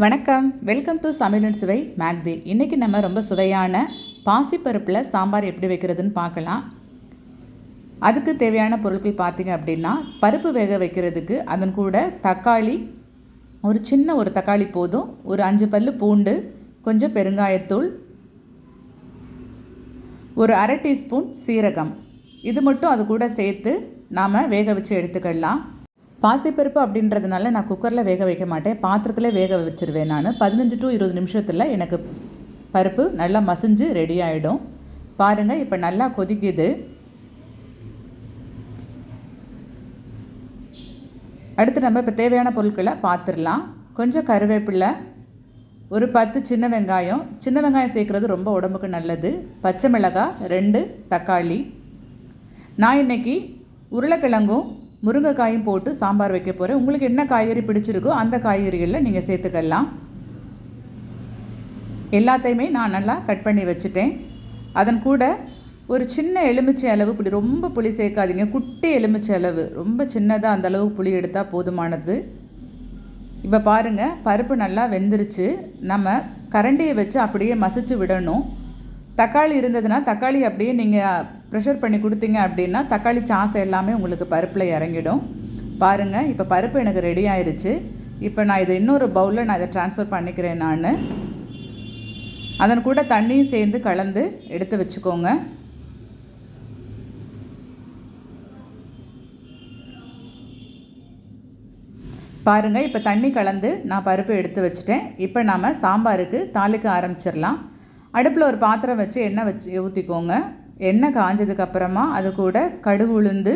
வணக்கம், welcome to சமையலின் சுவை மேக்தி. இன்றைக்கி நம்ம ரொம்ப சுவையான பாசிப்பருப்பில் சாம்பார் எப்படி வைக்கிறதுன்னு பார்க்கலாம். அதுக்கு தேவையான பொருட்கள் பார்த்திங்க அப்படின்னா, பருப்பு வேக வைக்கிறதுக்கு அதன் கூட தக்காளி, ஒரு தக்காளி போதும், ஒரு 5 பல்லு பூண்டு, கொஞ்சம் பெருங்காயத்தூள், ஒரு அரை டீஸ்பூன் சீரகம், இது மட்டும் அது கூட சேர்த்து நாம் வேக வச்சு எடுத்துக்கலாம். பாசிப்பருப்பு அப்படின்றதுனால நான் குக்கரில் வேக வைக்க மாட்டேன், பாத்திரத்தில் வேக வச்சுருவேன். நான் 15 to 20 நிமிஷத்தில் எனக்கு பருப்பு நல்லா மசிஞ்சு ரெடி ஆகிடும். பாருங்கள், இப்போ நல்லா கொதிக்குது. அடுத்து நம்ம இப்போ தேவையான பொருட்களை பார்த்துடலாம். கொஞ்சம் கருவேப்பிலை, ஒரு 10 சின்ன வெங்காயம் சேர்க்குறது ரொம்ப உடம்புக்கு நல்லது, பச்சை மிளகாய் 2, தக்காளி. நான் இன்றைக்கி உருளைக்கிழங்கும் முருங்கைக்காயும் போட்டு சாம்பார் வைக்க போகிறேன். உங்களுக்கு என்ன காய்கறி பிடிச்சிருக்கோ அந்த காய்கறிகளில் நீங்கள் சேர்த்துக்கலாம். எல்லாத்தையுமே நான் நல்லா கட் பண்ணி வச்சுட்டேன். அதன் கூட ஒரு சின்ன எலுமிச்சை அளவு புளி, ரொம்ப புளி சேர்க்காதீங்க, குட்டி எலுமிச்சை அளவு, ரொம்ப சின்னதாக அந்த அளவு புளி எடுத்தால் போதுமானது. இப்போ பாருங்கள், பருப்பு நல்லா வெந்துருச்சு. நம்ம கரண்டியை வச்சு அப்படியே மசிச்சு விடணும். தக்காளி இருந்ததுன்னா தக்காளி அப்படியே நீங்கள் ப்ரெஷர் பண்ணி கொடுத்தீங்க அப்படின்னா தக்காளி சாஸ் எல்லாமே உங்களுக்கு பருப்பில் இறங்கிடும். பாருங்கள், இப்போ பருப்பு எனக்கு ரெடி ஆயிடுச்சு. இப்போ நான் இதை இன்னொரு பவுலில் நான் இதை ட்ரான்ஸ்ஃபர் பண்ணிக்கிறேன். நான் அதன் கூட தண்ணியும் சேர்ந்து கலந்து எடுத்து வச்சுக்கோங்க. பாருங்கள், இப்போ தண்ணி கலந்து நான் பருப்பு எடுத்து வச்சுட்டேன். இப்போ நாம் சாம்பாருக்கு தாளிக்க ஆரம்பிச்சிடலாம். அடுப்பில் ஒரு பாத்திரம் வச்சு எண்ணெய் ஊற்றிக்கோங்க. எண்ணெய் காஞ்சதுக்கப்புறமா அது கூட கடுகு, உளுந்து,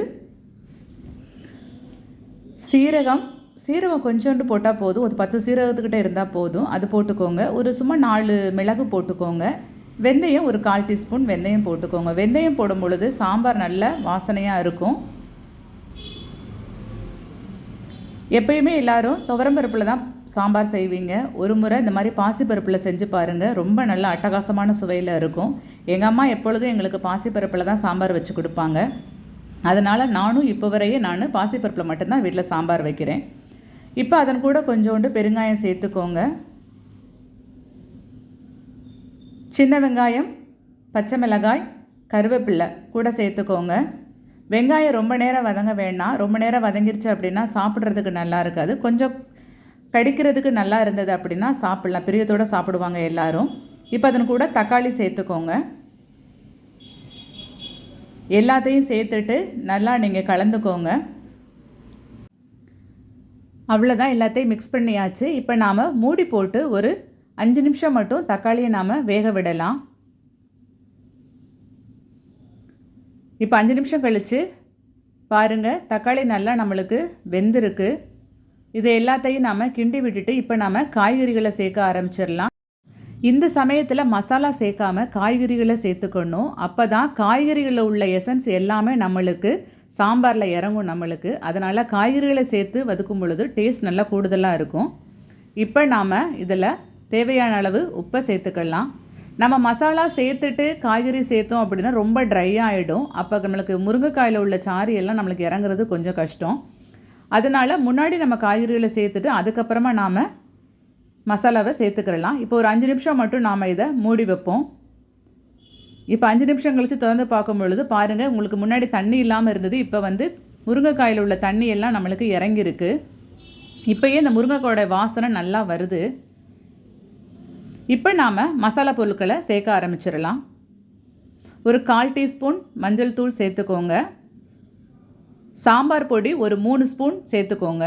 சீரகம் கொஞ்சோண்டு போட்டால் போதும். ஒரு 10 சீரகத்துக்கிட்ட இருந்தால் போதும், அது போட்டுக்கோங்க. ஒரு சும்மா 4 மிளகு போட்டுக்கோங்க. வெந்தயம் ஒரு 1/4 டீஸ்பூன் வெந்தயம் போட்டுக்கோங்க. வெந்தயம் போடும் பொழுது சாம்பார் நல்ல வாசனையாக இருக்கும். எப்பயுமே எல்லோரும் துவரம்பருப்பில் தான் சாம்பார் செய்வீங்க. ஒரு முறை இந்த மாதிரி பாசிப்பருப்பில் செஞ்சு பாருங்கள், ரொம்ப நல்ல அட்டகாசமான சுவையில் இருக்கும். எங்கள் அம்மா எப்பொழுதும் எங்களுக்கு பாசிப்பருப்பில் தான் சாம்பார் வச்சு கொடுப்பாங்க. அதனால் நானும் இப்போ வரையே பாசிப்பருப்பில் மட்டும்தான் வீட்டில் சாம்பார் வைக்கிறேன். இப்போ அதன் கூட கொஞ்சோண்டு பெருங்காயம் சேர்த்துக்கோங்க. சின்ன வெங்காயம், பச்சை மிளகாய், கருவேப்பிலை கூட சேர்த்துக்கோங்க. வெங்காயம் ரொம்ப நேரம் வதங்க வேண்டாம். ரொம்ப நேரம் வதங்கிருச்சு அப்படின்னா சாப்பிட்றதுக்கு நல்லா இருக்காது. கொஞ்சம் கடிக்கிறதுக்கு நல்லா இருந்தது அப்படின்னா சாப்பிட்லாம், பிரியத்தோடு சாப்பிடுவாங்க எல்லோரும். இப்போ அதன் கூட தக்காளி சேர்த்துக்கோங்க. எல்லாத்தையும் சேர்த்துட்டு நல்லா நீங்கள் கலந்துக்கோங்க. அவ்வளோதான், எல்லாத்தையும் மிக்ஸ் பண்ணியாச்சு. இப்போ நாம் மூடி போட்டு ஒரு 5 நிமிஷம் மட்டும் தக்காளியை நாம் வேக விடலாம். இப்போ 5 நிமிஷம் கழித்து பாருங்கள், தக்காளி நல்லா நம்மளுக்கு வெந்திருக்கு. இது எல்லாத்தையும் நாம் கிண்டி விட்டுட்டு இப்போ நாம் காய்கறிகளை சேர்க்க ஆரம்பிச்சிடலாம். இந்த சமயத்தில் மசாலா சேர்க்காமல் காய்கறிகளை சேர்த்துக்கணும். அப்போ தான் காய்கறிகளில் உள்ள எசன்ஸ் எல்லாமே நம்மளுக்கு சாம்பாரில் இறங்கும் நம்மளுக்கு. அதனால் காய்கறிகளை சேர்த்து வதக்கும் பொழுது டேஸ்ட் நல்லா கூடுதலாக இருக்கும். இப்போ நாம் இதில் தேவையான அளவு உப்பை சேர்த்துக்கலாம். நம்ம மசாலா சேர்த்துட்டு காய்கறி சேர்த்தோம் அப்படின்னா ரொம்ப ட்ரை ஆகிடும். அப்போ நம்மளுக்கு முருங்கைக்காயில் உள்ள சாறு எல்லாம் நம்மளுக்கு இறங்குறது கொஞ்சம் கஷ்டம். அதனால் முன்னாடி நம்ம காய்கறிகளை சேர்த்துட்டு அதுக்கப்புறமா நாம் மசாலாவை சேர்த்துக்கிறலாம். இப்போ ஒரு 5 நிமிஷம் மட்டும் நாம் இதை மூடி வைப்போம். இப்போ 5 நிமிஷம் கழித்து திறந்து பார்க்கும் பொழுது பாருங்கள், உங்களுக்கு முன்னாடி தண்ணி இல்லாமல் இருந்தது. இப்போ முருங்கைக்காயில் உள்ள தண்ணி எல்லாம் நம்மளுக்கு இறங்கியிருக்கு. இப்போயே இந்த முருங்கைக்காயோட வாசனை நல்லா வருது. இப்போ நாம் மசாலா பொருட்களை சேர்க்க ஆரம்பிச்சிடலாம். ஒரு 1/4 டீஸ்பூன் மஞ்சள் தூள் சேர்த்துக்கோங்க. சாம்பார் பொடி ஒரு 3 ஸ்பூன் சேர்த்துக்கோங்க.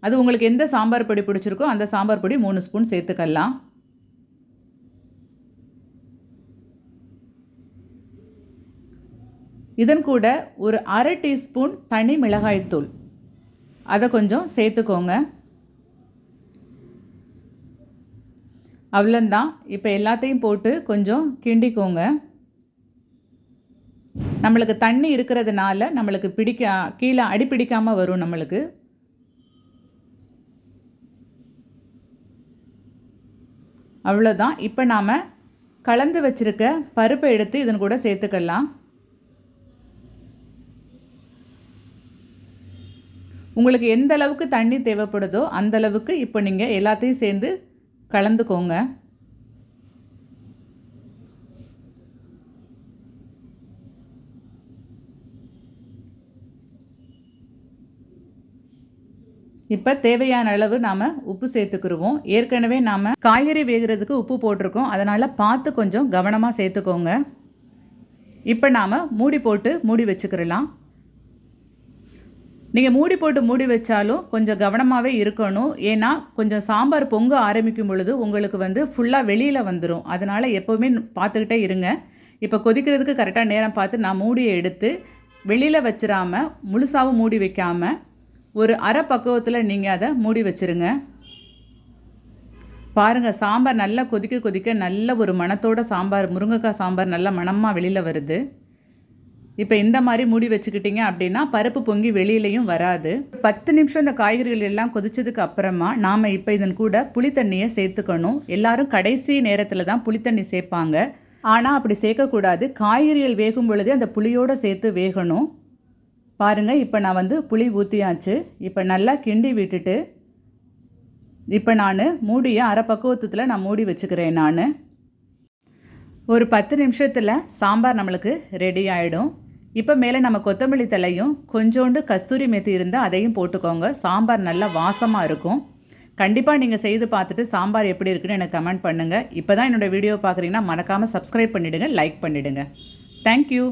அது உங்களுக்கு எந்த சாம்பார் பொடி பிடிச்சிருக்கோ அந்த சாம்பார் பொடி 3 ஸ்பூன் சேர்த்துக்கலாம். இதன் கூட ஒரு அரை டீஸ்பூன் தனி மிளகாய்த்தூள் அதை கொஞ்சம் சேர்த்துக்கோங்க. அவ்வளோதான். இப்போ எல்லாத்தையும் போட்டு கொஞ்சம் கிண்டிக்கோங்க. நம்மளுக்கு தண்ணி இருக்கிறதுனால நம்மளுக்கு கீழே அடி பிடிக்காமல் வரும் நம்மளுக்கு. அவ்வளோதான். இப்போ நாம் கலந்து வச்சுருக்க பருப்பை எடுத்து இதன் கூட சேர்த்துக்கலாம். உங்களுக்கு எந்த அளவுக்கு தண்ணி தேவைப்படுதோ அந்த அளவுக்கு இப்போ நீங்கள் எல்லாத்தையும் சேர்ந்து கலந்துக்கோங்க. இப்போ தேவையான அளவு நாம் உப்பு சேர்த்துக்கிடுவோம். ஏற்கனவே நாம் காய்கறி வேகிறதுக்கு உப்பு போட்டிருக்கோம், அதனால் பார்த்து கொஞ்சம் கவனமாக சேர்த்துக்கோங்க. இப்போ நாம் மூடி போட்டு மூடி வச்சுக்கிடலாம். நீங்கள் மூடி போட்டு மூடி வச்சாலும் கொஞ்சம் கவனமாகவே இருக்கணும். ஏன்னா கொஞ்சம் சாம்பார் பொங்க ஆரம்பிக்கும் பொழுது உங்களுக்கு ஃபுல்லாக வெளியில் வந்துடும். அதனால் எப்போவுமே பார்த்துக்கிட்டே இருங்க. இப்போ கொதிக்கிறதுக்கு கரெக்டாக நேரம் பார்த்து நான் மூடியை எடுத்து வெளியில் வச்சிடாமல் முழுசாகவும் மூடி வைக்காமல் ஒரு அரை பக்குவத்தில் நீங்கள் அதை மூடி வச்சுருங்க. பாருங்கள், சாம்பார் நல்லா கொதிக்க கொதிக்க நல்ல ஒரு மணத்தோட சாம்பார், முருங்கைக்காய் சாம்பார் நல்ல மணமாக வெளியில் வருது. இப்போ இந்த மாதிரி மூடி வச்சுக்கிட்டிங்க அப்படின்னா பருப்பு பொங்கி வெளியிலையும் வராது. 10 நிமிஷம் இந்த காய்கறிகள் எல்லாம் கொதிச்சதுக்கு அப்புறமா நாம் இப்போ இதன் கூட புளித்தண்ணியை சேர்த்துக்கணும். எல்லாரும் கடைசி நேரத்தில் தான் புளித்தண்ணி சேர்ப்பாங்க. ஆனால் அப்படி சேர்க்கக்கூடாது. காய்கறிகள் வேகும் பொழுதே அந்த புளியோடு சேர்த்து வேகணும். பாருங்கள், இப்போ நான் புளி ஊற்றியாச்சு. இப்போ நல்லா கிண்டி விட்டுட்டு இப்போ நான் மூடியை அரை பக்குவத்தில் நான் மூடி வச்சுக்கிறேன். நான் ஒரு 10 நிமிஷத்தில் சாம்பார் நம்மளுக்கு ரெடி ஆகிடும். இப்போ மேலே நம்ம கொத்தமல்லி தலையும் கொஞ்சோண்டு கஸ்தூரி மேத்தி இருந்தால் அதையும் போட்டுக்கோங்க. சாம்பார் நல்லா வாசமாக இருக்கும். கண்டிப்பாக நீங்கள் செய்து பார்த்துட்டு சாம்பார் எப்படி இருக்குன்னு எனக்கு கமெண்ட் பண்ணுங்கள். இப்போ தான் என்னோடய வீடியோ பார்க்குறீங்கன்னா மறக்காமல் சப்ஸ்கிரைப் பண்ணிவிடுங்க, லைக் பண்ணிவிடுங்க. தேங்க்யூ.